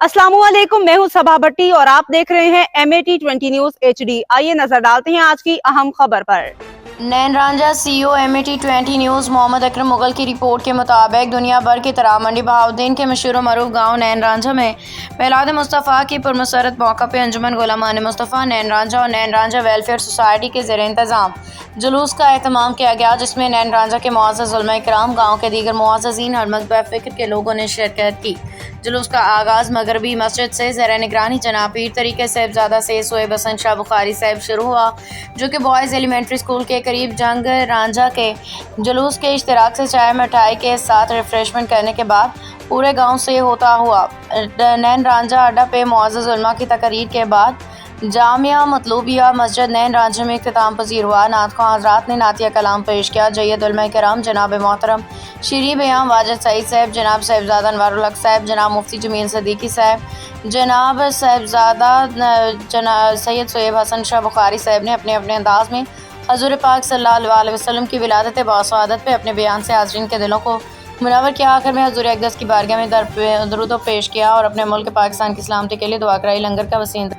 अस्सलाम वालेकुम, मैं हूं सबा भट्टी और आप देख रहे हैं MAT20 न्यूज HD। आइए नजर डालते हैं आज की अहम खबर पर। Nain Ranjha CEO MAT20 news Mohammad Akram Mughal की रिपोर्ट के मुताबिक दुनिया भर की तरह मंडी बहाउद्दीन के मशहूर व मरूफ गाँव नैन रांझा में मिलाद मुस्तफ़ा की पुरमसरत मौका पर अंजुमन गुलामान मुस्तफ़ा नैन रांझा और नैन रांझा वेलफेयर सोसाइटी के ज़ेर इंतज़ाम जुलूस का एहतमाम किया गया, जिसमें नैन रांझा के मुअज़्ज़ज़ उलमा-ए-किराम, गाँव के दीगर मुअज़्ज़ज़ीन और मज़हब फ़िक्र के लोगों ने शिरकत की। जुलूस का आगाज़ मगरबी मस्जिद से ज़ेर निगरानी जनाब पीर तरीके साहिबजादा से सोएब हसन शाह बुखारी साहब शुरू हुआ, जो कि बॉयज़ एलिमेंट्री स्कूल के करीब जंग रांझा के जुलूस के इश्तिराक से चाय मिठाई के साथ रिफ्रेशमेंट करने के बाद पूरे गांव से होता हुआ नैन रांझा अड्डा पे मुअज़्ज़ज़ उलमा की तकरीर के बाद जामिया मतलूबिया मस्जिद नैन रांझा में इख्तिताम पजीर हुआ। नात ख़्वां हज़रात ने नातिया कलाम पेश किया। जय्यद उलमा-ए-किराम जनाब मोहतरम शीरी बयां वाजिद सईद साहब, जनाब साहिबजादा अनवारुल हक साहब, जनाब मुफ्ती जमील सदीकी साहब, जनाब साहिबजादा जनाब सैयद सोएब हसन शाह बुखारी साहब ने अपने अपने अंदाज में हज़ूर पाक सल्लल्लाहु अलैहि वसल्लम की विलादत बासआदत पे अपने बयान से हाज़रीन के दिलों को मुनव्वर किया। आखिर में हज़ूर अक़दस की बारगाह में दरूद पेश किया और अपने मुल्क पाकिस्तान की सलामती के लिए दुआ कराई। लंगर का वसीम